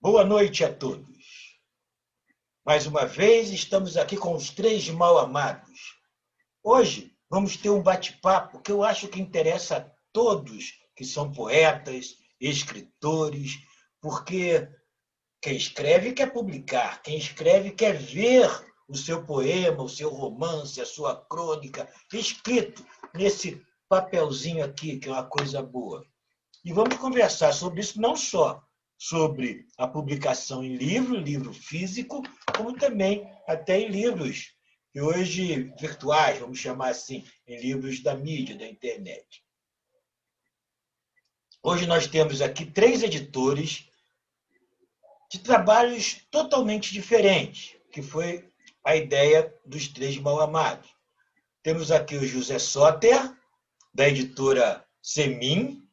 Boa noite a todos. Mais uma vez, estamos aqui com os três mal-amados. Hoje, vamos ter um bate-papo que eu acho que interessa a todos que são poetas, escritores, porque quem escreve quer publicar, quem escreve quer ver o seu poema, o seu romance, a sua crônica, escrito nesse papelzinho aqui, que é uma coisa boa. E vamos conversar sobre isso não só sobre a publicação em livro físico, como também até em livros, e hoje virtuais, vamos chamar assim, em livros da mídia, da internet. Hoje nós temos aqui 3 editores de trabalhos totalmente diferentes, que foi a ideia dos 3 mal-amados. Temos aqui o José Soter, da editora Semin,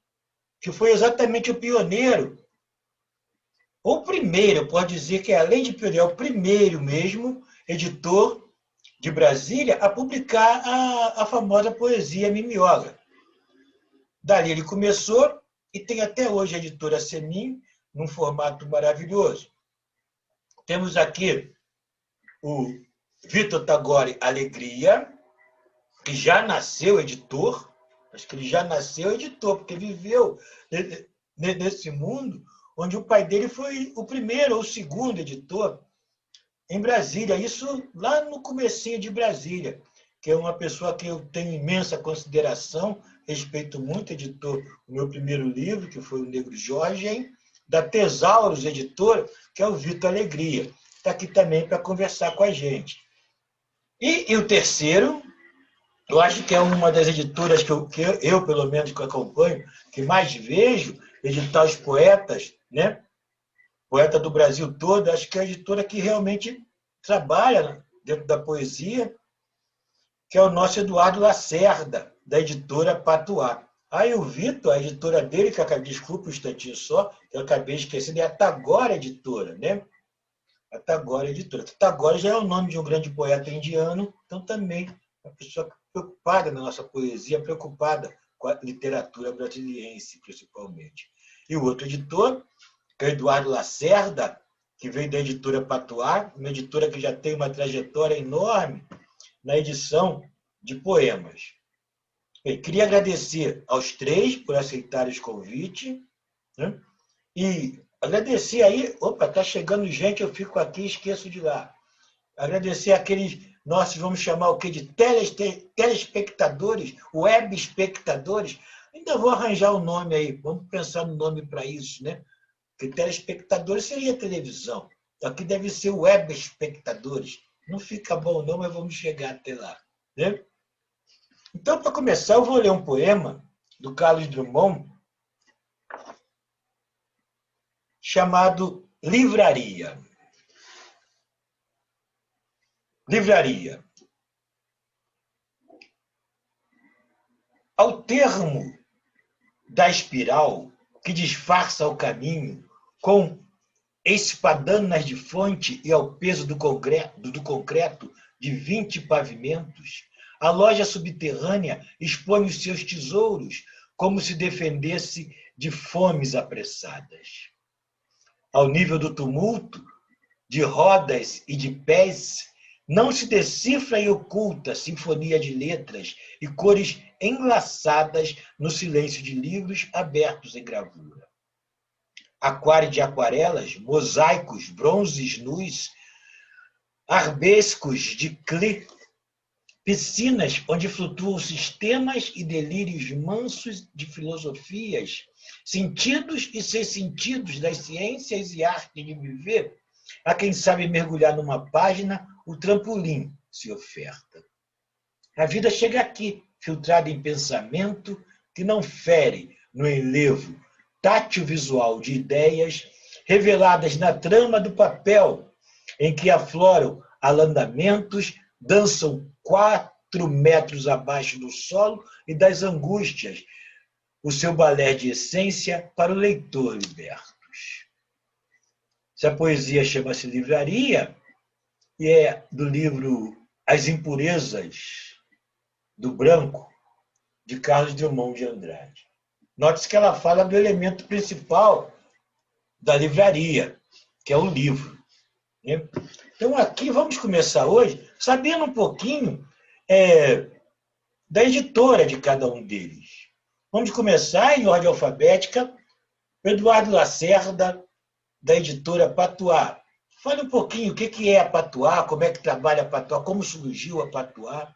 que foi exatamente o pioneiro, ou primeiro, pode dizer que além de pioneiro, é o primeiro mesmo editor de Brasília a publicar a famosa poesia Mimiola. Dali ele começou e tem até hoje a editora Semin, num formato maravilhoso. Temos aqui o Vitor Tagore Alegria, que já nasceu editor, acho que ele já nasceu editor, porque viveu nesse mundo onde o pai dele foi o primeiro ou o segundo editor em Brasília, isso lá no comecinho de Brasília, que é uma pessoa que eu tenho imensa consideração, respeito muito, editou o meu primeiro livro, que foi o Negro Jorge, da Tesauros Editora, que é o Vitor Alegria. Está aqui também para conversar com a gente. E o terceiro, eu acho que é uma das editoras que eu, pelo menos, que acompanho, que mais vejo editar os poetas, né? Poeta do Brasil todo, acho que é a editora que realmente trabalha dentro da poesia, que é o nosso Eduardo Lacerda, da editora Patuá. Aí o Vitor, a editora dele, que eu acabei, desculpa um instantinho só, que eu acabei esquecendo, é a Tagore Editora, né? A Tagore Editora. Tagore já é o nome de um grande poeta indiano, então também uma pessoa preocupada na nossa poesia, preocupada com a literatura brasiliense, principalmente. E o outro editor, que é o Eduardo Lacerda, que veio da editora Patuá, uma editora que já tem uma trajetória enorme na edição de poemas. Bem, queria agradecer aos 3 por aceitarem os convites, né? E agradecer aí, opa, está chegando gente, eu fico aqui e esqueço de lá. Agradecer aqueles nossos, vamos chamar o quê? De telespectadores, web espectadores. Ainda vou arranjar um nome aí, vamos pensar no nome para isso, né? Porque telespectadores seria televisão. Aqui deve ser web espectadores. Não fica bom não, mas vamos chegar até lá, né? Então, para começar, eu vou ler um poema do Carlos Drummond chamado Livraria. Livraria. Ao termo da espiral que disfarça o caminho com espadanas de fonte e ao peso do concreto de 20 pavimentos, a loja subterrânea expõe os seus tesouros como se defendesse de fomes apressadas. Ao nível do tumulto, de rodas e de pés, não se decifra e oculta sinfonia de letras e cores enlaçadas no silêncio de livros abertos em gravura. Aquário de aquarelas, mosaicos, bronzes nus, arbescos de clé, piscinas onde flutuam sistemas e delírios mansos de filosofias, sentidos e sem sentidos das ciências e arte de viver, a quem sabe mergulhar numa página, o trampolim se oferta. A vida chega aqui, filtrada em pensamento que não fere no enlevo tátil visual de ideias reveladas na trama do papel, em que afloram alandamentos, dançam 4 metros abaixo do solo e das angústias, o seu balé de essência para o leitor libertos. Se a poesia chama-se Livraria, e é do livro As Impurezas do Branco, de Carlos Drummond de Andrade. Note-se que ela fala do elemento principal da livraria, que é o livro. Né? Então, aqui vamos começar hoje sabendo um pouquinho da editora de cada um deles. Vamos começar em ordem alfabética. Eduardo Lacerda, da editora Patuá. Fale um pouquinho o que é a Patuá, como é que trabalha a Patuá, como surgiu a Patuá.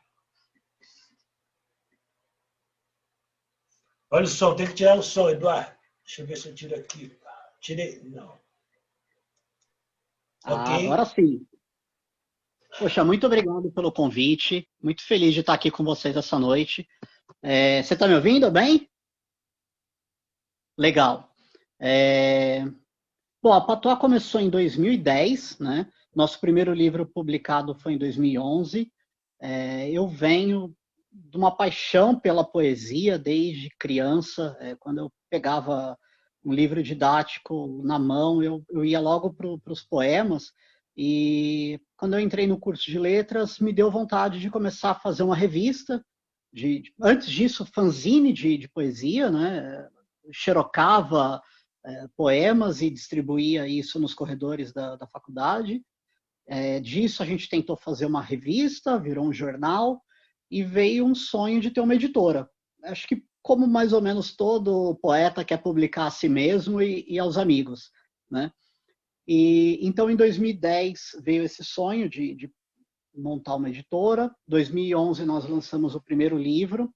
Olha o som, tem que tirar o som, Eduardo. Deixa eu ver se eu tiro aqui. Tirei, não. Ah, Ok? agora sim. Poxa, muito obrigado pelo convite. Muito feliz de estar aqui com vocês essa noite. Você está me ouvindo bem? Legal. Bom, a Patuá começou em 2010, né? Nosso primeiro livro publicado foi em 2011. Eu venho de uma paixão pela poesia desde criança. Quando eu pegava um livro didático na mão, eu ia logo para os poemas. E quando eu entrei no curso de letras, me deu vontade de começar a fazer uma revista. Antes disso, fanzine de poesia, né? Xerocava poemas e distribuía isso nos corredores da faculdade. Disso a gente tentou fazer uma revista, virou um jornal, e veio um sonho de ter uma editora. Acho que como mais ou menos todo poeta quer publicar a si mesmo e aos amigos, né? E então em 2010 veio esse sonho de montar uma editora. Em 2011 nós lançamos o primeiro livro,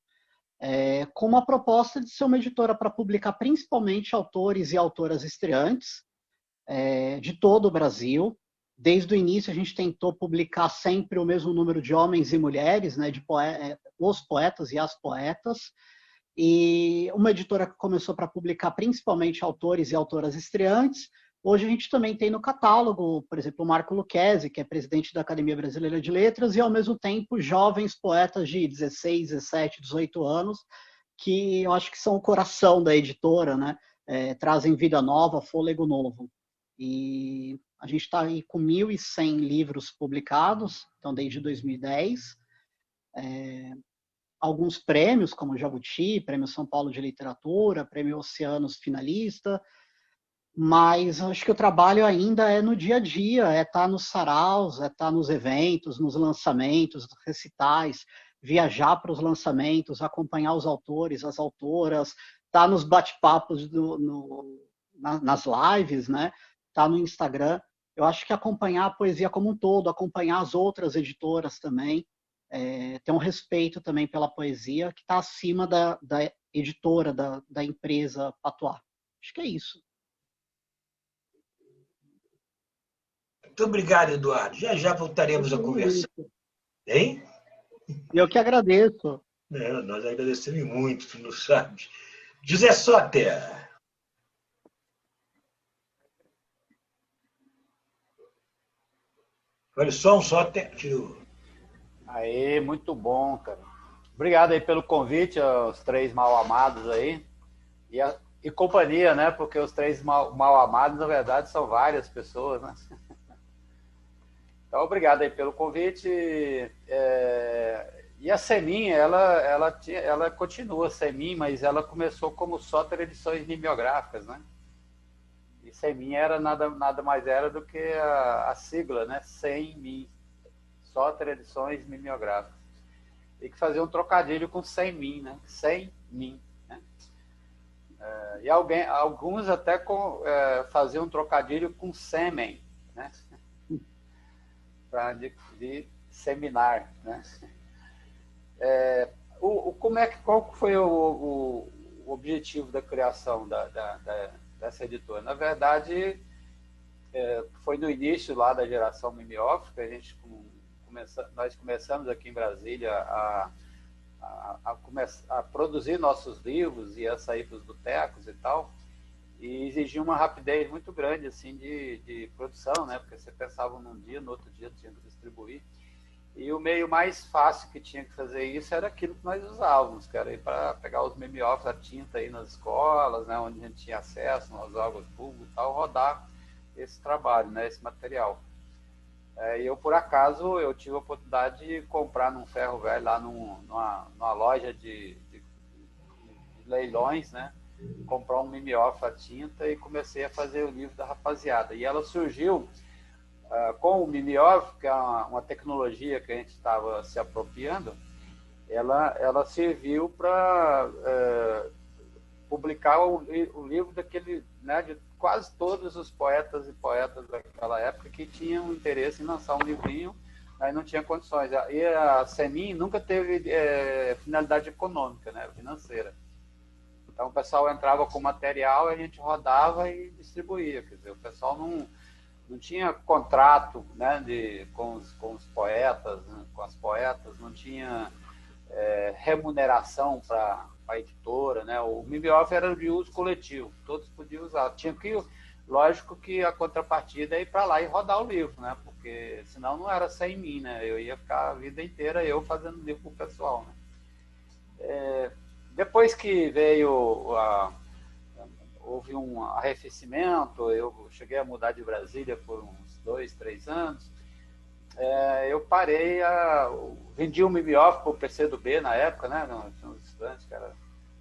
com uma proposta de ser uma editora para publicar principalmente autores e autoras estreantes de todo o Brasil. Desde o início a gente tentou publicar sempre o mesmo número de homens e mulheres, né, os poetas e as poetas, e uma editora que começou para publicar principalmente autores e autoras estreantes. Hoje a gente também tem no catálogo, por exemplo, o Marco Lucchesi, que é presidente da Academia Brasileira de Letras, e ao mesmo tempo jovens poetas de 16, 17, 18 anos, que eu acho que são o coração da editora, né? Trazem vida nova, fôlego novo. E a gente está aí com 1.100 livros publicados, então desde 2010. Alguns prêmios, como o Jabuti, Prêmio São Paulo de Literatura, Prêmio Oceanos finalista, mas acho que o trabalho ainda é no dia a dia, estar nos saraus, estar nos eventos, nos lançamentos, recitais, viajar para os lançamentos, acompanhar os autores, as autoras, estar nos bate-papos nas lives, né? Estar no Instagram. Eu acho que acompanhar a poesia como um todo, acompanhar as outras editoras também, ter um respeito também pela poesia que está acima da editora, da empresa Patuá. Acho que é isso. Muito obrigado, Eduardo. Já já voltaremos a conversar. Hein? Eu que agradeço. Nós agradecemos muito, tu não sabes. José Soter. Olha só um Soter. Aí, muito bom, cara. Obrigado aí pelo convite aos três mal-amados aí. E companhia, né? Porque os três mal-amados, na verdade, são várias pessoas, né? Então, obrigado aí pelo convite. E a Semin, ela continua Semin, mas ela começou como Soter Edições Mimeográficas, né? E Semin era nada mais era do que a sigla, né? Sem mim. Soter Edições Mimeográficas. E que fazia um trocadilho com sem mim, né? Sem mim. Né? E alguns até faziam um trocadilho com sêmen, né? de seminar, né? Qual foi o objetivo da criação dessa editora? Na verdade, foi no início lá da geração mimeógrafo, nós começamos aqui em Brasília a produzir nossos livros e a sair para os botecos e tal, e exigia uma rapidez muito grande assim de produção, né? Porque você pensava num dia, no outro dia tinha que distribuir. E o meio mais fácil que tinha que fazer isso era aquilo que nós usávamos, que era ir para pegar os mimeógrafos, a tinta aí nas escolas, né? Onde a gente tinha acesso, nos órgãos públicos e tal, rodar esse trabalho, né? Esse material. E eu, por acaso, eu tive a oportunidade de comprar num ferro velho lá numa loja de leilões, né? comprar um mimeógrafo a tinta e comecei a fazer o livro da rapaziada. E ela surgiu com o mimeógrafo, que é uma tecnologia que a gente estava se apropriando. Ela serviu para publicar o livro daquele, né, de quase todos os poetas e poetas daquela época que tinham interesse em lançar um livrinho, aí não tinha condições. E a Semin nunca teve finalidade econômica, né, financeira. Então o pessoal entrava com material, a gente rodava e distribuía. Quer dizer, o pessoal não tinha contrato, né, com os poetas, né, com as poetas, não tinha remuneração para a editora, né? O mimeógrafo era de uso coletivo, todos podiam usar. Tinha que, lógico que a contrapartida é ir para lá e rodar o livro, né? Porque senão não era sem mim, né? Eu ia ficar a vida inteira eu fazendo livro para o pessoal, né? Depois que veio houve um arrefecimento, eu cheguei a mudar de Brasília por uns 2, 3 anos. Eu parei, vendi um mimeógrafo para o PCdoB na época, né? Tinha uns estudantes que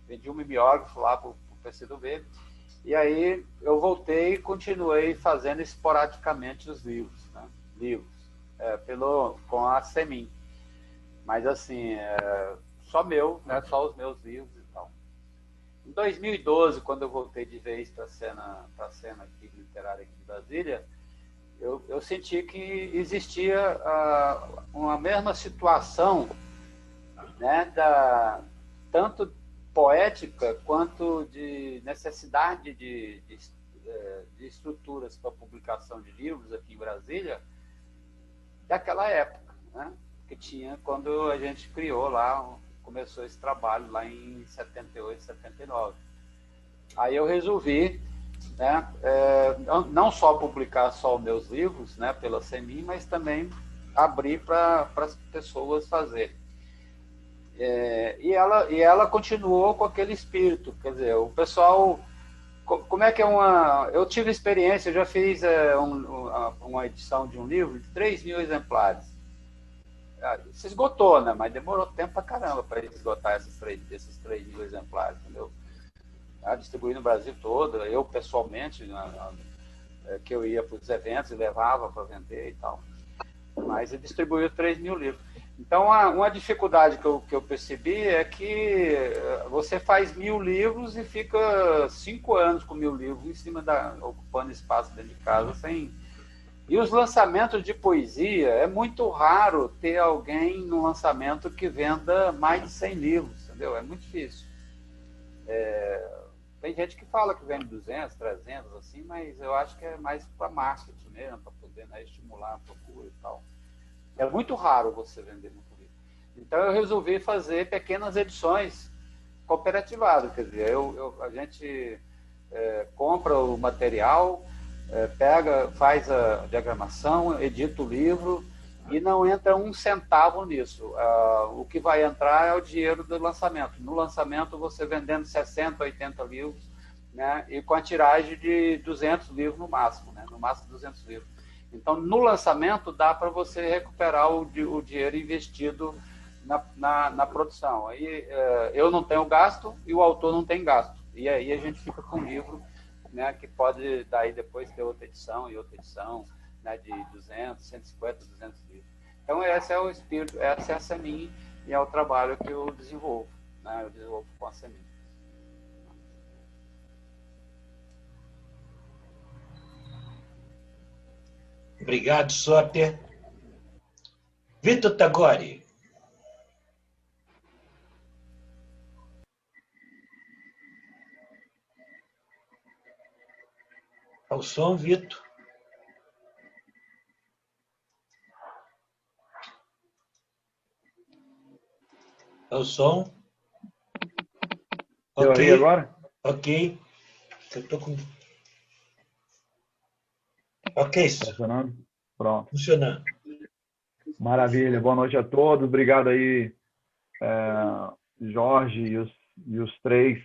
vendi um mimeógrafo lá para o PCdoB, e aí eu voltei e continuei fazendo esporadicamente os livros, né? Com a Semin. Mas assim, só meu, né? Só os meus livros e tal. Em 2012, quando eu voltei de vez para a cena aqui, literária aqui de Brasília, eu senti que existia uma mesma situação, né, tanto poética quanto de necessidade de estruturas para publicação de livros aqui em Brasília, daquela época, né, que tinha quando a gente criou lá, começou esse trabalho lá em 78, 79. Aí eu resolvi, né, não só publicar só os meus livros, né, pela Semin, mas também abrir para as pessoas fazerem. E ela continuou com aquele espírito, quer dizer, o pessoal, como é que eu tive experiência, eu já fiz uma edição de um livro de 3.000 exemplares. Se esgotou, né, mas demorou tempo pra caramba para esgotar esses 3.000 exemplares, entendeu? Distribuí no Brasil todo, eu pessoalmente, que eu ia para os eventos e levava para vender e tal. Mas eu distribuí 3.000 livros. Então, uma dificuldade que eu percebi é que você faz 1.000 livros e fica 5 anos com 1.000 livros em cima ocupando espaço dentro de casa. E os lançamentos de poesia, é muito raro ter alguém no lançamento que venda mais de 100 livros, entendeu? É muito difícil. Tem gente que fala que vende 200, 300, assim, mas eu acho que é mais para marketing mesmo, para poder, né, estimular a procura e tal. É muito raro você vender muito livro. Então eu resolvi fazer pequenas edições cooperativadas, quer dizer, a gente compra o material, faz a diagramação, edita o livro e não entra um centavo nisso. O que vai entrar é o dinheiro do lançamento. No lançamento, você vendendo 60, 80 livros, né, e com a tiragem de 200 livros no máximo, né, no máximo 200 livros. Então, no lançamento, dá para você recuperar o dinheiro investido na produção. Aí eu não tenho gasto e o autor não tem gasto. E aí a gente fica com um livro, né, que pode daí depois ter outra edição, né, de 200, 150, 200 livros. Então, esse é o espírito, essa é a Semin e é o trabalho que eu desenvolvo, né, eu desenvolvo com a Semin. Obrigado, Soter. Vitor Tagore. Ao som, Vitor. Ao som. Deu Ok. aí agora? Ok. Eu tô com... Ok, Funcionando? Pronto. funcionando. Maravilha. Boa noite a todos. Obrigado aí, Jorge e os três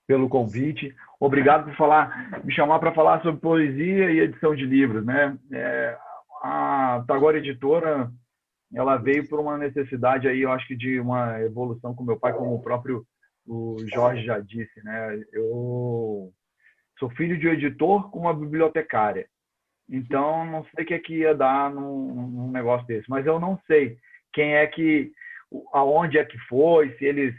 pelo convite. Obrigado por me chamar para falar sobre poesia e edição de livros, né? A Tagore Editora, ela veio por uma necessidade aí, eu acho que de uma evolução com meu pai, como o próprio o Jorge já disse, né? Eu sou filho de um editor com uma bibliotecária. Então, não sei o que é que ia dar num negócio desse. Mas eu não sei quem é que, aonde é que foi, se eles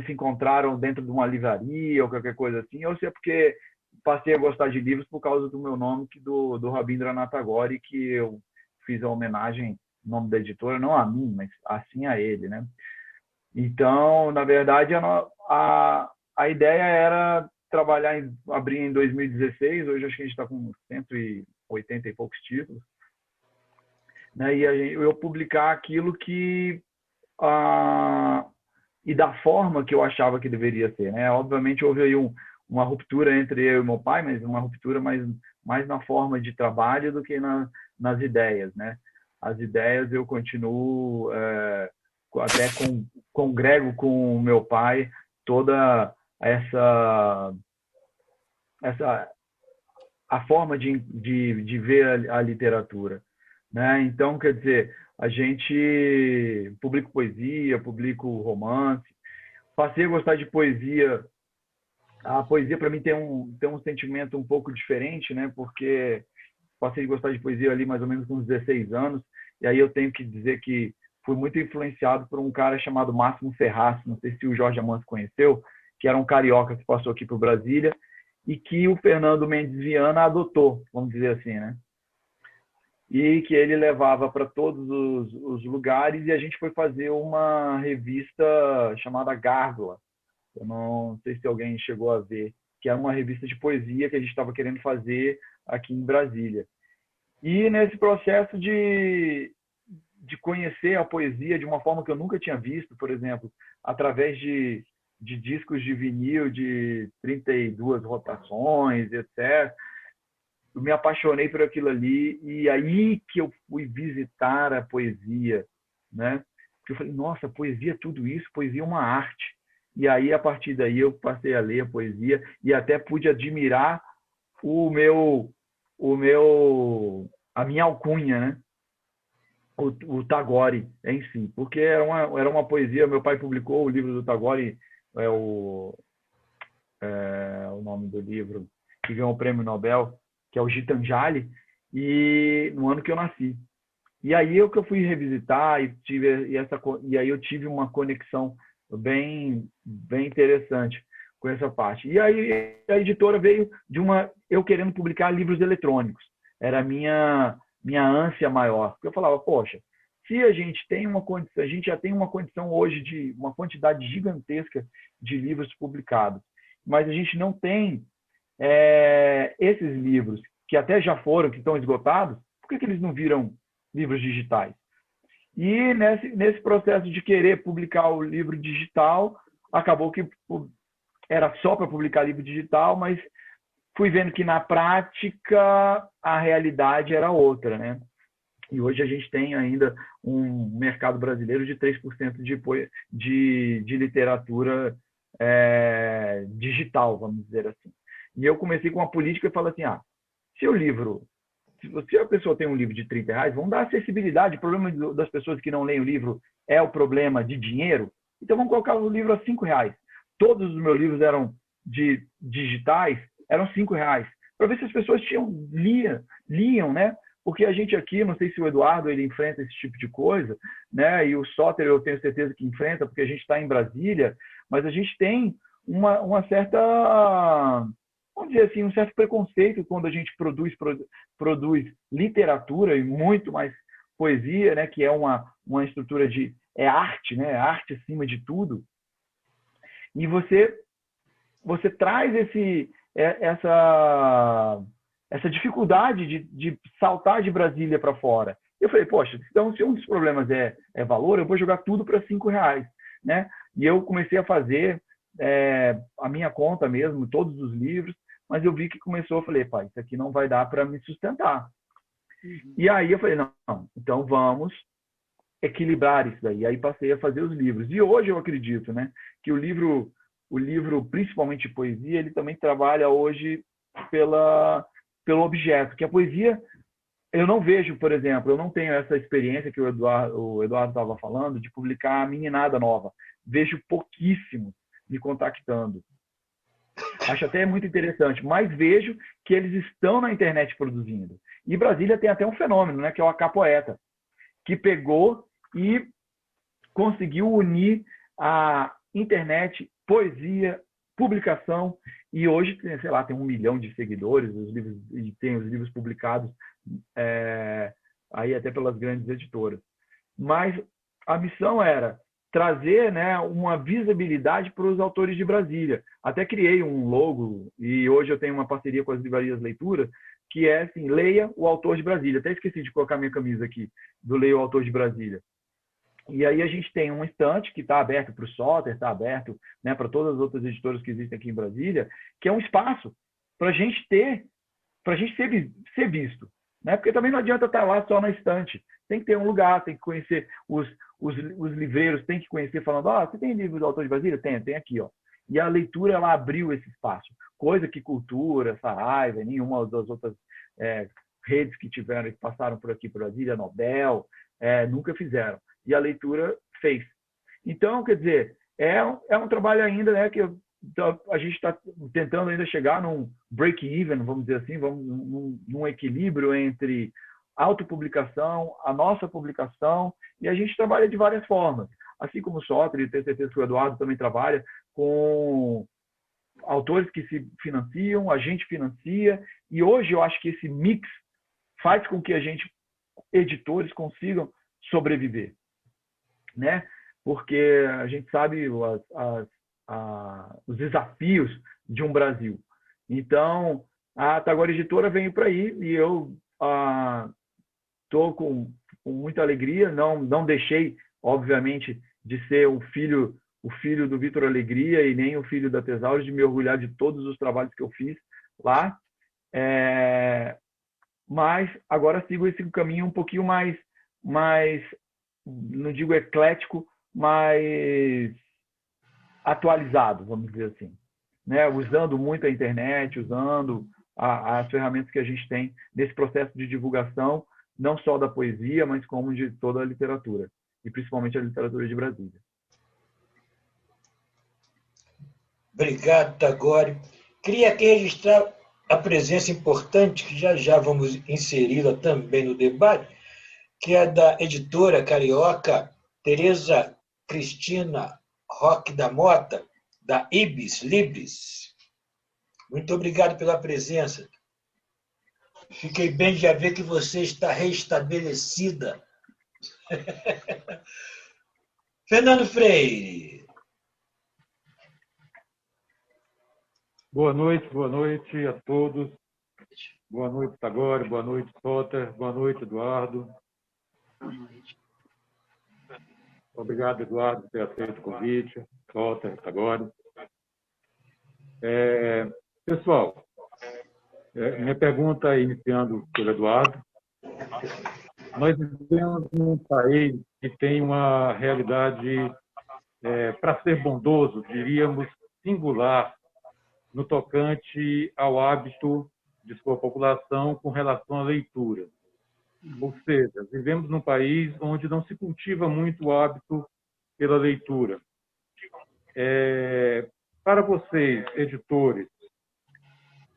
se encontraram dentro de uma livraria ou qualquer coisa assim, ou se é porque passei a gostar de livros por causa do meu nome, do Rabindranath Tagore, que eu fiz a homenagem, o nome da editora, não a mim, mas assim a ele, né? Então, na verdade, a ideia era trabalhar, abrir em 2016, hoje acho que a gente está com 180 e poucos títulos, né? E eu publicar aquilo que... e da forma que eu achava que deveria ser, né? Obviamente, houve aí uma ruptura entre eu e meu pai, mas uma ruptura mais na forma de trabalho do que nas ideias, né? As ideias eu continuo, até congrego com o meu pai toda a forma de ver a literatura, né? Então, quer dizer, a gente publica poesia, publico romance, passei a gostar de poesia. A poesia para mim tem um sentimento um pouco diferente, né? Porque passei a gostar de poesia ali mais ou menos com uns 16 anos, e aí eu tenho que dizer que fui muito influenciado por um cara chamado Máximo Ferraz, não sei se o Jorge Amâncio conheceu, que era um carioca que passou aqui para Brasília e que o Fernando Mendes Viana adotou, vamos dizer assim, né? E que ele levava para todos os lugares, e a gente foi fazer uma revista chamada Gárgula. Eu não sei se alguém chegou a ver, que era uma revista de poesia que a gente estava querendo fazer aqui em Brasília. E nesse processo de conhecer a poesia de uma forma que eu nunca tinha visto, por exemplo, através de discos de vinil de 32 rotações, etc., eu me apaixonei por aquilo ali, e aí que eu fui visitar a poesia, né? Porque eu falei, nossa, poesia é tudo isso, poesia é uma arte. E aí, a partir daí, eu passei a ler a poesia e até pude admirar a minha alcunha, né? O Tagore em si, porque era uma poesia. Meu pai publicou o livro do Tagore, o nome do livro, que ganhou o prêmio Nobel, que é o Gitanjali, e no ano que eu nasci. E aí eu fui revisitar e aí eu tive uma conexão bem interessante com essa parte. E aí a editora veio eu querendo publicar livros eletrônicos. Era a minha ânsia maior. Porque eu falava, poxa, se a gente tem uma condição, a gente já tem uma condição hoje de uma quantidade gigantesca de livros publicados, mas a gente não tem esses livros que até já foram, que estão esgotados, por que eles não viram livros digitais? E nesse processo de querer publicar o livro digital, acabou que era só para publicar livro digital, mas fui vendo que na prática a realidade era outra, né? E hoje a gente tem ainda um mercado brasileiro de 3% de literatura digital, vamos dizer assim. E eu comecei com uma política e falei assim, se a pessoa tem um livro de R$30, vamos dar acessibilidade. O problema das pessoas que não leem o livro é o problema de dinheiro. Então vamos colocar o livro a R$5. Todos os meus livros eram digitais, eram R$5. Para ver se as pessoas liam, né? Porque a gente aqui, não sei se o Eduardo ele enfrenta esse tipo de coisa, né? E o Soter eu tenho certeza que enfrenta, porque a gente está em Brasília, mas a gente tem uma certa, vamos dizer assim, um certo preconceito quando a gente produz literatura e muito mais poesia, né? Que é uma estrutura é arte, né? Arte acima de tudo. E você traz essa dificuldade de saltar de Brasília para fora. Eu falei, poxa, então se um dos problemas é valor, eu vou jogar tudo para R$5, né? E eu comecei a fazer a minha conta mesmo, todos os livros, mas eu vi que começou, eu falei, pai, isso aqui não vai dar para me sustentar. Uhum. E aí eu falei, não, então vamos equilibrar isso daí. Aí passei a fazer os livros. E hoje eu acredito, né, que o livro, principalmente poesia, ele também trabalha hoje pelo objeto, que a poesia, eu não vejo, por exemplo, eu não tenho essa experiência que o Eduardo estava falando, de publicar Meninada Nova. Vejo pouquíssimos, me contactando. Acho até muito interessante, mas vejo que eles estão na internet produzindo. E Brasília tem até um fenômeno, né, que é o Acapoeta, que pegou e conseguiu unir a internet, poesia, publicação, e hoje, sei lá, tem 1 milhão de seguidores, os livros, e tem os livros publicados aí até pelas grandes editoras. Mas a missão era trazer, né, uma visibilidade para os autores de Brasília. Até criei um logo, e hoje eu tenho uma parceria com as livrarias Leitura, que é assim, leia o autor de Brasília. Até esqueci de colocar minha camisa aqui, do Leia o Autor de Brasília. E aí a gente tem um estante que está aberto para o Soter, está aberto, né, para todas as outras editoras que existem aqui em Brasília, que é um espaço para a gente ser visto. Né? Porque também não adianta estar lá só na estante. Tem que ter um lugar, tem que conhecer os livreiros, tem que conhecer falando, você tem livro do autor de Brasília? Tem aqui, ó. E a leitura, ela abriu esse espaço. Coisa que Cultura, Saraiva, nenhuma das outras redes que tiveram, que passaram por aqui, por Brasília, Nobel, nunca fizeram. E a leitura fez. Então, quer dizer, é um trabalho ainda, né, que a gente está tentando ainda chegar num break-even, vamos dizer assim, num equilíbrio entre autopublicação, a nossa publicação, e a gente trabalha de várias formas. Assim como o Soter, e tenho certeza que o Eduardo também trabalha com autores que se financiam, a gente financia, e hoje eu acho que esse mix faz com que a gente, editores, consigam sobreviver, né? Porque a gente sabe os desafios de um Brasil. Então, a Tagore Editora veio para aí e eu estou com muita alegria. Não deixei, obviamente, de ser o filho do Vitor Alegria e nem o filho da Tesauro, de me orgulhar de todos os trabalhos que eu fiz lá. Mas agora sigo esse caminho um pouquinho mais, não digo eclético, mas atualizado, vamos dizer assim, né? Usando muito a internet, usando as ferramentas que a gente tem nesse processo de divulgação, não só da poesia, mas como de toda a literatura, e principalmente a literatura de Brasília. Obrigado, Tagore. Queria aqui registrar a presença importante, que já vamos inseri-la também no debate, que é da editora carioca Tereza Cristina Roque da Mota, da Ibis Libris. Muito obrigado pela presença. Fiquei bem de já ver que você está reestabelecida. Fernando Freire. Boa noite a todos. Boa noite, Tagore. Boa noite, Soter. Boa noite, Eduardo. Boa noite. Obrigado, Eduardo, por ter aceito o convite. Soter, Tagore. Pessoal, minha pergunta, iniciando pelo Eduardo. Nós vivemos num país que tem uma realidade, para ser bondoso, diríamos, singular, no tocante ao hábito de sua população com relação à leitura. Ou seja, vivemos num país onde não se cultiva muito o hábito pela leitura. Para vocês, editores,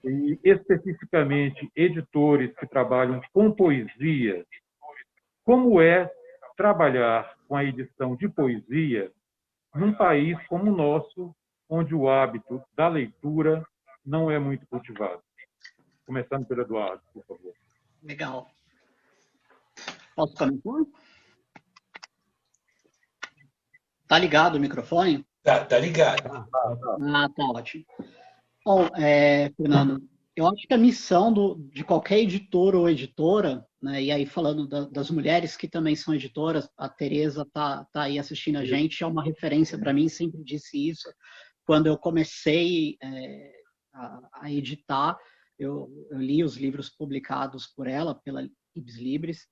e especificamente editores que trabalham com poesia, como é trabalhar com a edição de poesia num país como o nosso, onde o hábito da leitura não é muito cultivado? Começando pelo Eduardo, por favor. Legal. Posso começar? Tá ligado o microfone? Tá ligado. Tá ótimo. Bom, Fernando, eu acho que a missão de qualquer editor ou editora, né, e aí falando das mulheres que também são editoras, a Tereza tá aí assistindo a gente, é uma referência para mim, sempre disse isso. Quando eu comecei a editar, eu li os livros publicados por ela, pela Ibis Libris.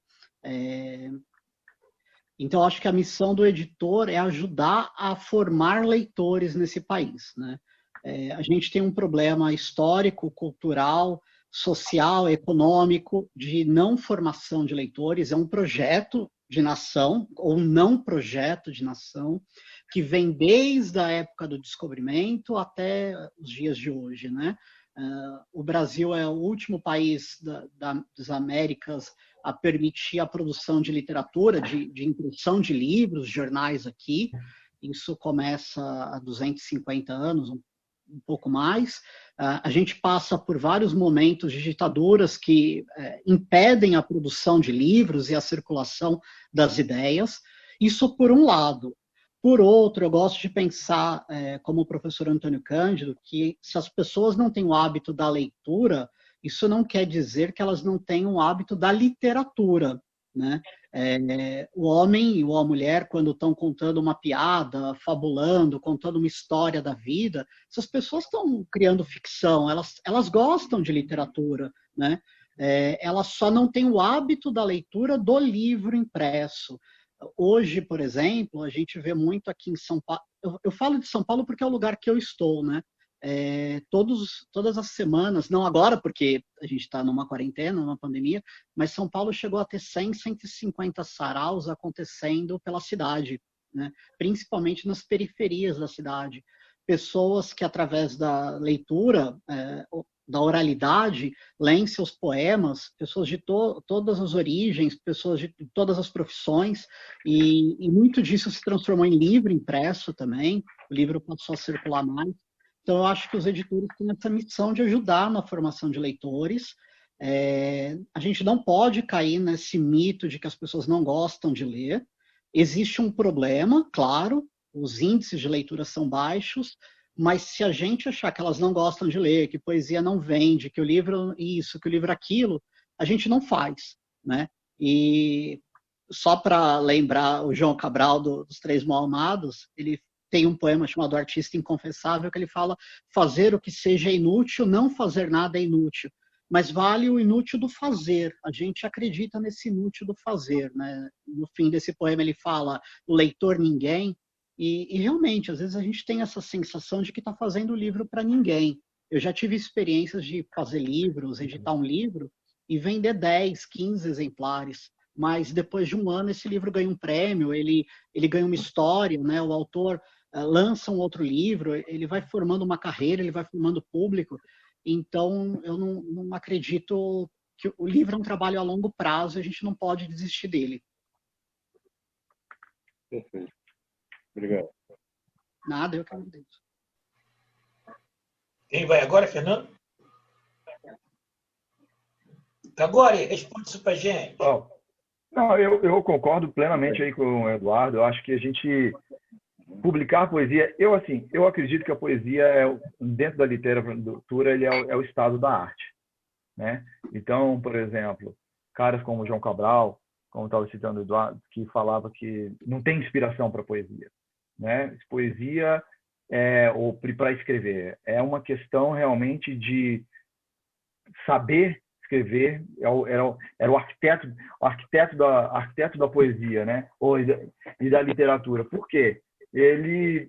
Então, acho que a missão do editor é ajudar a formar leitores nesse país, né? A gente tem um problema histórico, cultural, social, econômico, de não formação de leitores. É um projeto de nação, ou não projeto de nação, que vem desde a época do descobrimento até os dias de hoje, né? O Brasil é o último país das Américas a permitir a produção de literatura, de impressão de livros, jornais aqui. Isso começa há 250 anos, um pouco mais. A gente passa por vários momentos de ditaduras que impedem a produção de livros e a circulação das ideias. Isso por um lado. Por outro, eu gosto de pensar, como o professor Antônio Cândido, que se as pessoas não têm o hábito da leitura, isso não quer dizer que elas não tenham o hábito da literatura, né? O homem ou a mulher, quando estão contando uma piada, fabulando, contando uma história da vida, essas pessoas estão criando ficção, elas gostam de literatura, né? Elas só não têm o hábito da leitura do livro impresso. Hoje, por exemplo, a gente vê muito aqui em São Paulo, eu falo de São Paulo porque é o lugar que eu estou, né? Todas as semanas, não agora porque a gente está numa quarentena, numa pandemia, mas São Paulo chegou a ter 100, 150 saraus acontecendo pela cidade, né? Principalmente nas periferias da cidade. Pessoas que, através da leitura, da oralidade, leem seus poemas, pessoas de todas as origens, pessoas de todas as profissões, e muito disso se transformou em livro impresso também, o livro passou a circular mais. Então, eu acho que os editores têm essa missão de ajudar na formação de leitores. A gente não pode cair nesse mito de que as pessoas não gostam de ler. Existe um problema, claro, os índices de leitura são baixos, mas se a gente achar que elas não gostam de ler, que poesia não vende, que o livro isso, que o livro aquilo, a gente não faz, né? E só para lembrar o João Cabral dos Três Mal-Amados, ele tem um poema chamado Artista Inconfessável, que ele fala: fazer o que seja inútil, não fazer nada é inútil, mas vale o inútil do fazer. A gente acredita nesse inútil do fazer, né? No fim desse poema ele fala: o leitor ninguém. E realmente, às vezes a gente tem essa sensação de que está fazendo o livro para ninguém. Eu já tive experiências de fazer livros, editar um livro e vender 10, 15 exemplares. Mas depois de um ano esse livro ganha um prêmio, ele ganha uma história, né? O autor lança um outro livro, ele vai formando uma carreira, ele vai formando público. Então, eu não acredito que o livro é um trabalho a longo prazo e a gente não pode desistir dele. Perfeito. Obrigado. Nada, eu que agradeço. Quem vai agora, Fernando? Agora, responde isso para a gente. Não, eu concordo plenamente aí com o Eduardo. Eu acho que a gente publicar poesia, eu acredito que a poesia dentro da literatura, ele é o estado da arte, né? Então, por exemplo, caras como o João Cabral, como estava citando o Eduardo, que falava que não tem inspiração para poesia, né? Poesia ou para escrever é uma questão realmente de saber escrever. Era o arquiteto da poesia, né? E da literatura. Por quê? Ele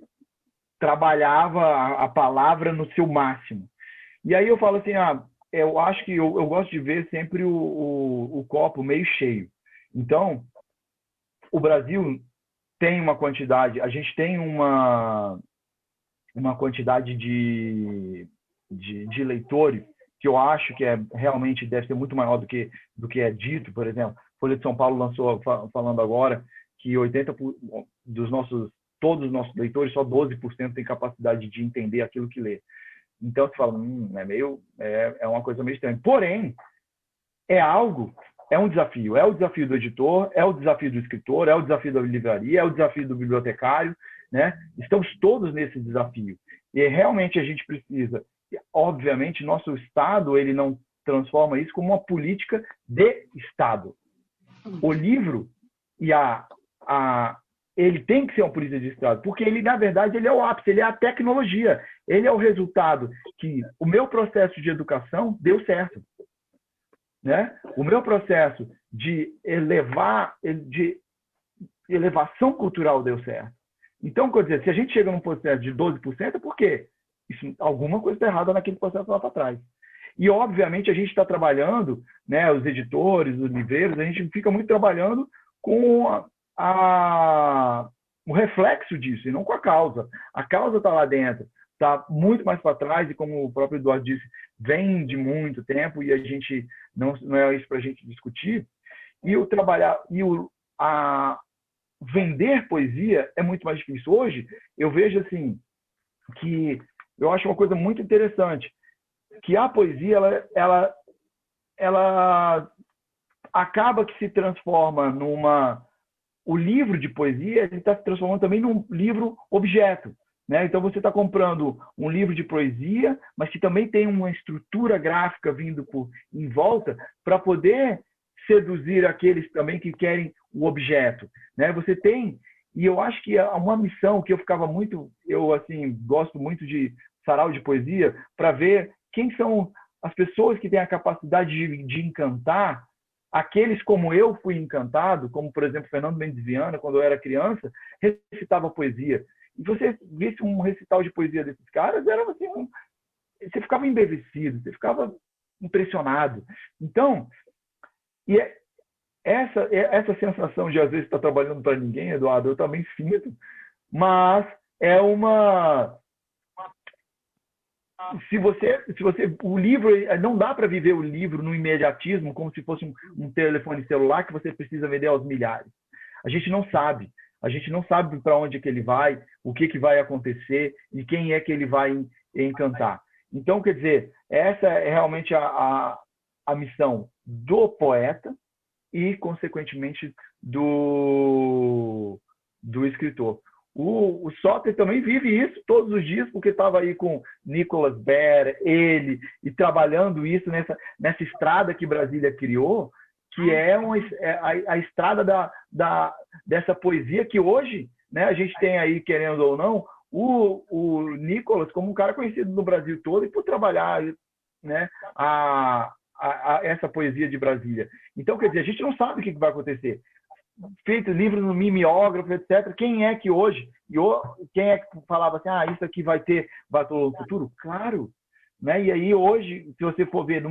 trabalhava a palavra no seu máximo. E aí eu falo assim, eu acho que eu gosto de ver sempre o copo meio cheio. Então, o Brasil tem uma quantidade, a gente tem uma quantidade de leitores que eu acho que realmente deve ser muito maior do que é dito. Por exemplo, Folha de São Paulo lançou, falando agora, que 80% todos os nossos leitores, só 12% têm capacidade de entender aquilo que lê. Então, você fala, é uma coisa meio estranha. Porém, é um desafio. É o desafio do editor, é o desafio do escritor, é o desafio da livraria, é o desafio do bibliotecário, né? Estamos todos nesse desafio. E realmente a gente precisa, obviamente, nosso Estado, ele não transforma isso como uma política de Estado. O livro ele tem que ser uma política de Estado, porque ele, na verdade, ele é o ápice, ele é a tecnologia, ele é o resultado que o meu processo de educação deu certo, né? O meu processo de elevação cultural deu certo. Então, quer dizer, se a gente chega num processo de 12%, é porque alguma coisa está errada naquele processo lá para trás. E, obviamente, a gente está trabalhando, né, os editores, os livreiros, a gente fica muito trabalhando com o reflexo disso, e não com a causa. A causa está lá dentro, está muito mais para trás, e como o próprio Eduardo disse, vem de muito tempo, e a gente não é isso para a gente discutir. E o trabalhar, vender poesia é muito mais difícil. Hoje, eu vejo assim, que eu acho uma coisa muito interessante, que a poesia, ela acaba que se transforma o livro de poesia, ele está se transformando também num livro objeto, né? Então você está comprando um livro de poesia, mas que também tem uma estrutura gráfica vindo em volta para poder seduzir aqueles também que querem o objeto, né? Você tem, e eu acho que uma missão que eu assim gosto muito de sarau de poesia, para ver quem são as pessoas que têm a capacidade de encantar aqueles como eu fui encantado, como, por exemplo, Fernando Mendes Viana, quando eu era criança, recitava poesia. E você visse um recital de poesia desses caras, era assim, você ficava embevecido, você ficava impressionado. Então, essa sensação de, às vezes, estar trabalhando para ninguém, Eduardo, eu também sinto, mas é o livro, não dá para viver o livro no imediatismo, como se fosse um telefone celular que você precisa vender aos milhares. A gente não sabe para onde que ele vai, o que vai acontecer e quem é que ele vai encantar. Então, quer dizer, essa é realmente a missão do poeta e, consequentemente, do escritor. O Soter também vive isso todos os dias, porque estava aí com Nicolas Baer, ele, e trabalhando isso nessa estrada que Brasília criou, que é a estrada dessa poesia que hoje, né, a gente tem aí, querendo ou não, o Nicolas como um cara conhecido no Brasil todo e por trabalhar, né, essa poesia de Brasília. Então, quer dizer, a gente não sabe o que vai acontecer. Feito livro no mimeógrafo, etc. Quem é que hoje, quem é que falava assim, isso aqui vai ter valor no futuro? Claro, né? E aí hoje, se você for ver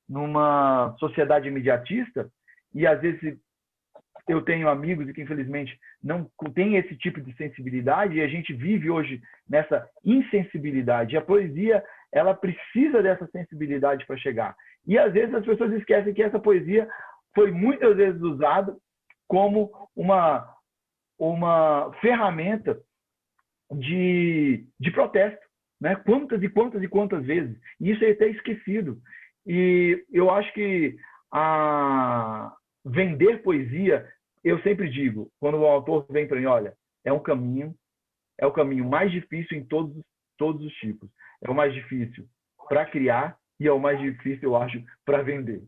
numa sociedade imediatista, e às vezes eu tenho amigos que infelizmente não têm esse tipo de sensibilidade, e a gente vive hoje nessa insensibilidade. E a poesia, ela precisa dessa sensibilidade para chegar. E às vezes as pessoas esquecem que essa poesia foi muitas vezes usado como uma ferramenta de protesto, né? Quantas e quantas e quantas vezes. E isso é até esquecido. E eu acho que vender poesia, eu sempre digo, quando o autor vem para mim, olha, é o caminho mais difícil em todos os tipos. É o mais difícil para criar e é o mais difícil, eu acho, para vender.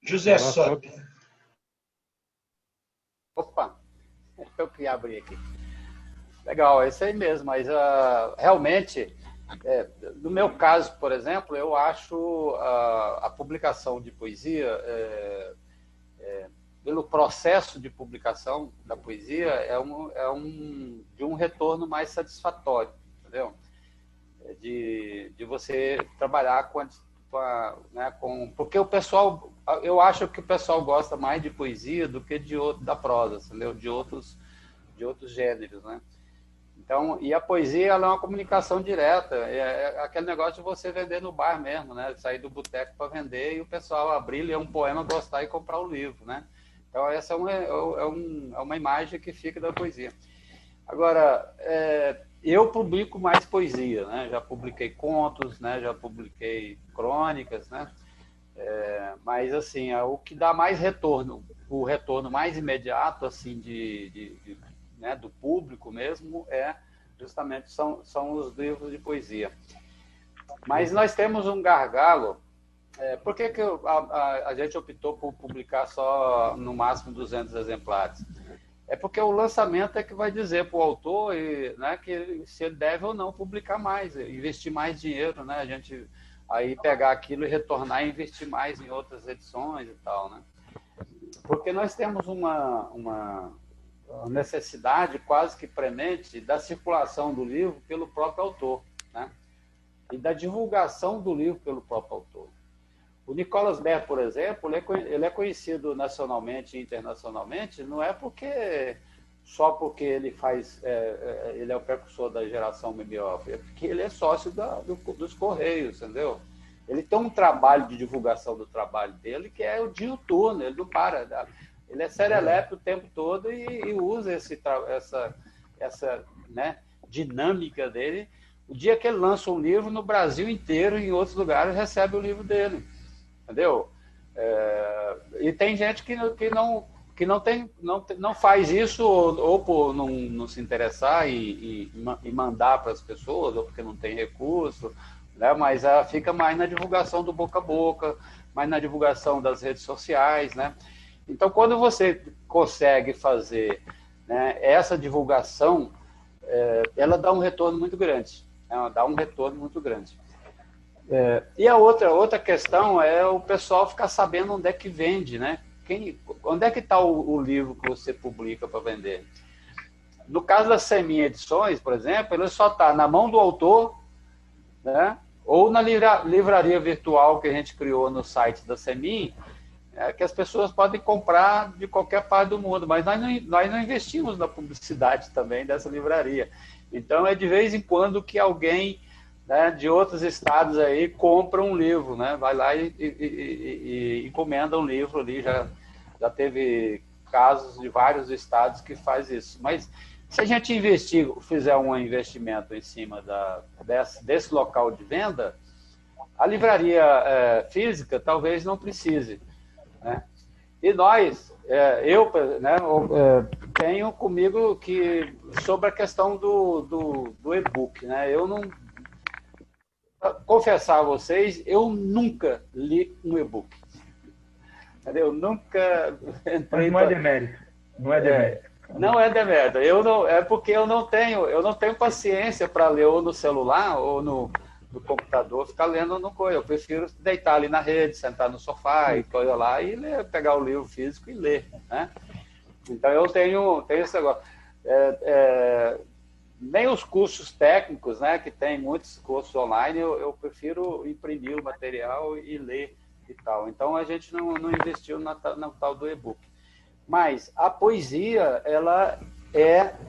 José Soter. Opa, eu queria abrir aqui. Legal, é isso aí mesmo, mas realmente, no meu caso, por exemplo, eu acho a publicação de poesia, pelo processo de publicação da poesia, de um retorno mais satisfatório, entendeu? De você trabalhar porque eu acho que o pessoal gosta mais de poesia do que da prosa, entendeu? De outros gêneros, né? Então, e a poesia, ela é uma comunicação direta, é aquele negócio de você vender no bar mesmo, né? Sair do boteco para vender e o pessoal abrir, ler um poema, gostar e comprar o livro, né? Então, essa é uma imagem que fica da poesia. Agora, eu publico mais poesia, né? Já publiquei contos, né? Já publiquei crônicas, né? Mas, assim, o que dá mais retorno, o retorno mais imediato, assim, né, do público mesmo, justamente são os livros de poesia. Mas nós temos um gargalo. Por que a gente optou por publicar só no máximo 200 exemplares? É porque o lançamento é que vai dizer para o autor, né, que se ele deve ou não publicar mais, investir mais dinheiro, né? A gente aí pegar aquilo e retornar e investir mais em outras edições e tal, né? Porque nós temos uma necessidade quase que premente da circulação do livro pelo próprio autor, né? E da divulgação do livro pelo próprio autor. O Nicolas Berg, por exemplo, ele é conhecido nacionalmente e internacionalmente, não é só porque ele ele é o precursor da geração mimeógrafo, é porque ele é sócio dos Correios, entendeu? Ele tem um trabalho de divulgação do trabalho dele que é o diuturno, ele não para. Ele é serelepe o tempo todo e usa essa né, dinâmica dele. O dia que ele lança um livro, no Brasil inteiro e em outros lugares recebe o livro dele, entendeu? E tem gente que não faz isso ou por não se interessar e mandar para as pessoas, ou porque não tem recurso, né? Mas fica mais na divulgação do boca a boca, mais na divulgação das redes sociais, né? Então, quando você consegue fazer, né, essa divulgação, ela dá um retorno muito grande. Ela dá um retorno muito grande. E a outra questão é o pessoal ficar sabendo onde é que vende, né? Onde é que está o livro que você publica para vender? No caso da Semin Edições, por exemplo, ele só está na mão do autor, né? Ou na livraria virtual que a gente criou no site da Semin, que as pessoas podem comprar de qualquer parte do mundo, mas nós não investimos na publicidade também dessa livraria. Então, é de vez em quando que alguém, né, de outros estados aí compra um livro, né? Vai lá e encomenda um livro ali. Já teve casos de vários estados que faz isso. Mas se a gente fizer um investimento em cima desse local de venda, a livraria física talvez não precise, né? E eu tenho comigo que sobre a questão do e-book, né? Eu não confessar a vocês, eu nunca li um e-book. Eu nunca entrei. Mas não é demérito. Não é demérito. Não é demérito. É porque eu não tenho paciência para ler ou no celular ou no computador, ficar lendo no coisa. Eu prefiro deitar ali na rede, sentar no sofá e coisa lá e ler, pegar o livro físico e ler, né? Então eu tenho esse negócio. Nem os cursos técnicos, né, que tem muitos cursos online, eu prefiro imprimir o material e ler e tal. Então a gente não investiu na tal do e-book. Mas a poesia,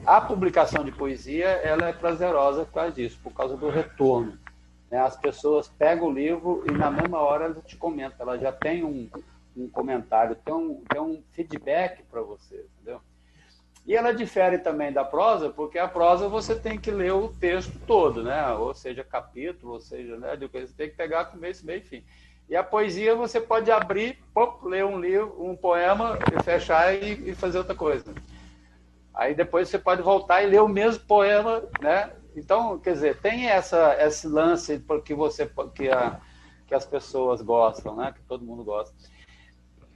a publicação de poesia, ela é prazerosa por causa disso, por causa do retorno. As pessoas pegam o livro e na mesma hora ela te comenta, ela já tem um comentário, tem um feedback para você, entendeu? E ela difere também da prosa, porque a prosa você tem que ler o texto todo, né? Ou seja, capítulo, ou seja, né? Você tem que pegar começo, meio e fim. E a poesia você pode abrir, ler um livro, um poema, e fechar e fazer outra coisa. Aí depois você pode voltar e ler o mesmo poema, né? Então, quer dizer, tem esse lance que as pessoas gostam, né? Que todo mundo gosta.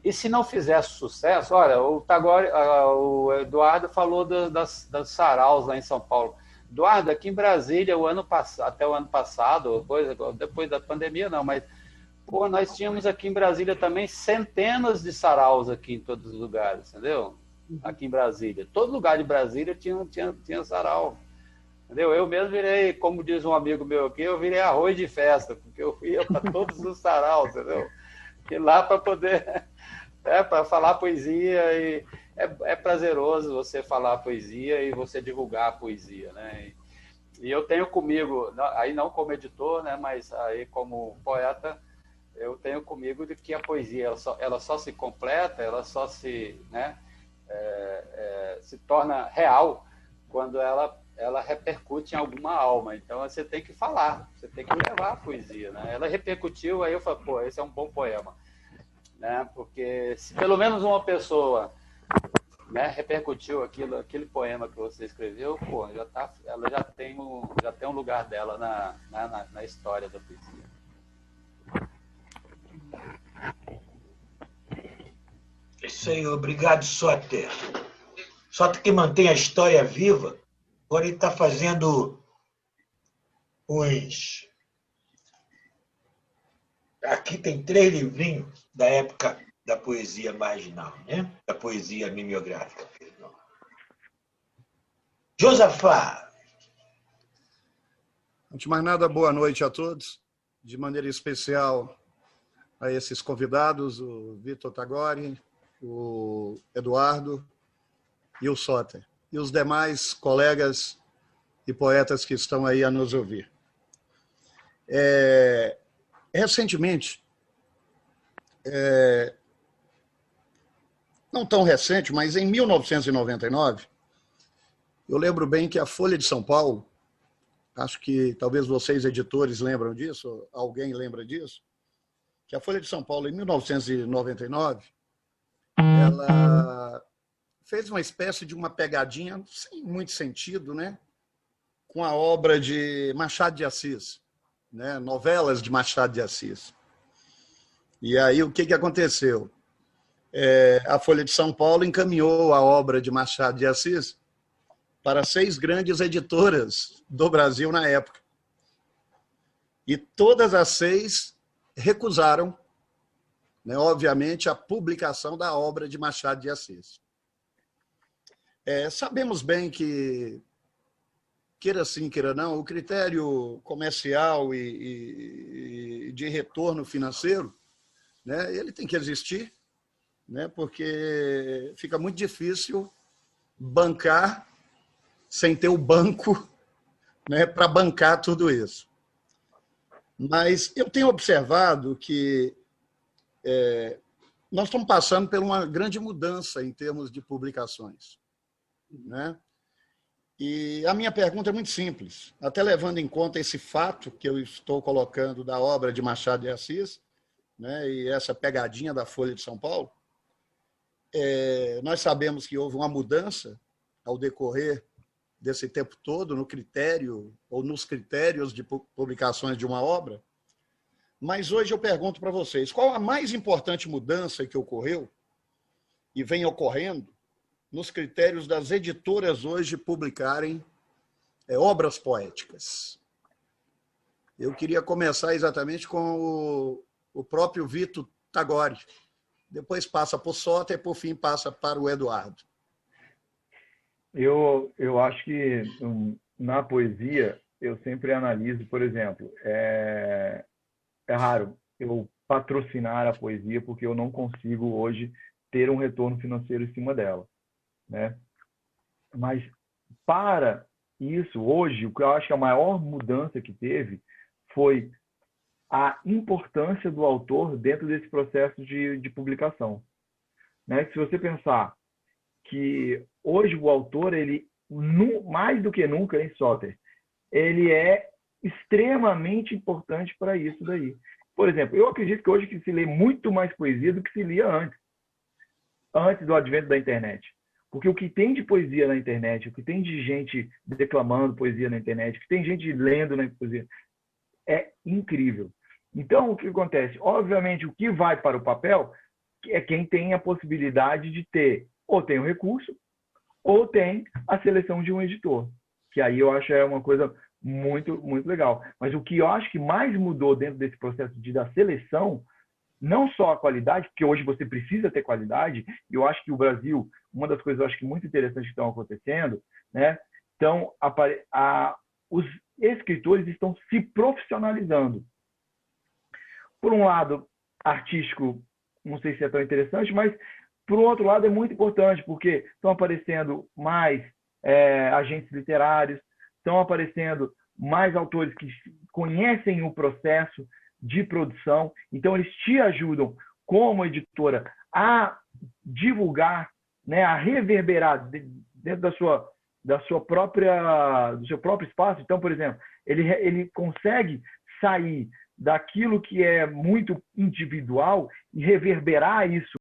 E se não fizesse sucesso, olha, o Eduardo falou das saraus lá em São Paulo. Eduardo, aqui em Brasília, até o ano passado, depois da pandemia não, mas nós tínhamos aqui em Brasília também centenas de saraus aqui em todos os lugares, entendeu? Aqui em Brasília. Todo lugar de Brasília tinha sarau. Entendeu? Eu mesmo virei, como diz um amigo meu aqui, eu virei arroz de festa, porque eu ia para todos os saraus, entendeu? E lá para poder... para falar poesia, e é prazeroso você falar poesia e você divulgar a poesia, né? E eu tenho comigo, aí não como editor, né, mas aí como poeta, eu tenho comigo de que a poesia ela só se completa, ela só se, né, se torna real quando ela repercute em alguma alma. Então você tem que falar, você tem que levar a poesia, né? Ela repercutiu, aí eu falo, esse é um bom poema. Né? Porque se pelo menos uma pessoa, né, repercutiu aquele poema que você escreveu, ela já tem um lugar dela na história da poesia. Isso aí, obrigado, Soter. Soter que mantém a história viva, agora ele está fazendo uns... Aqui tem 3 livrinhos da época da poesia marginal, né? Da poesia mimeográfica. Josafá. Antes de mais nada, boa noite a todos. De maneira especial a esses convidados, o Vitor Tagore, o Eduardo e o Soter, e os demais colegas e poetas que estão aí a nos ouvir. Recentemente, não tão recente, mas em 1999, eu lembro bem que a Folha de São Paulo, acho que talvez vocês editores lembram disso, alguém lembra disso, que a Folha de São Paulo, em 1999, ela fez uma espécie de uma pegadinha, sem muito sentido, né, com a obra de Machado de Assis, né, novelas de Machado de Assis. E aí o que aconteceu? A Folha de São Paulo encaminhou a obra de Machado de Assis para 6 grandes editoras do Brasil na época. E todas as 6 recusaram, né, obviamente, a publicação da obra de Machado de Assis. Sabemos bem que, queira sim, queira não, o critério comercial e de retorno financeiro, né, ele tem que existir, né, porque fica muito difícil bancar sem ter o banco, né, para bancar tudo isso. Mas eu tenho observado que nós estamos passando por uma grande mudança em termos de publicações, né? E a minha pergunta é muito simples, até levando em conta esse fato que eu estou colocando da obra de Machado de Assis, né, e essa pegadinha da Folha de São Paulo. Nós sabemos que houve uma mudança ao decorrer desse tempo todo no critério ou nos critérios de publicações de uma obra, mas hoje eu pergunto para vocês, qual a mais importante mudança que ocorreu e vem ocorrendo nos critérios das editoras hoje publicarem obras poéticas? Eu queria começar exatamente com o próprio Vitor Tagore, depois passa para o Soter e, por fim, passa para o Eduardo. Eu acho que na poesia eu sempre analiso, por exemplo, é raro eu patrocinar a poesia porque eu não consigo hoje ter um retorno financeiro em cima dela, né? Mas para isso, hoje, o que eu acho que a maior mudança que teve foi a importância do autor dentro desse processo de publicação, né? Se você pensar que hoje o autor, ele mais do que nunca, hein, Soter, ele é extremamente importante para isso daí. Por exemplo, eu acredito que hoje que se lê muito mais poesia do que se lia antes do advento da internet. Porque o que tem de poesia na internet, o que tem de gente declamando poesia na internet, o que tem gente lendo na poesia, é incrível. Então, o que acontece? Obviamente, o que vai para o papel é quem tem a possibilidade de ter, ou tem o recurso, ou tem a seleção de um editor. Que aí eu acho uma coisa muito, muito legal. Mas o que eu acho que mais mudou dentro desse processo da seleção, não só a qualidade, porque hoje você precisa ter qualidade, e eu acho que o Brasil, uma das coisas eu acho que muito interessantes que estão acontecendo, né? Então, os escritores estão se profissionalizando. Por um lado, artístico, não sei se é tão interessante, mas, por outro lado, é muito importante, porque estão aparecendo mais agentes literários, estão aparecendo mais autores que conhecem o processo de produção, então eles te ajudam, como editora, a divulgar, né, a reverberar dentro do seu próprio espaço. Então, por exemplo, ele consegue sair daquilo que é muito individual e reverberar isso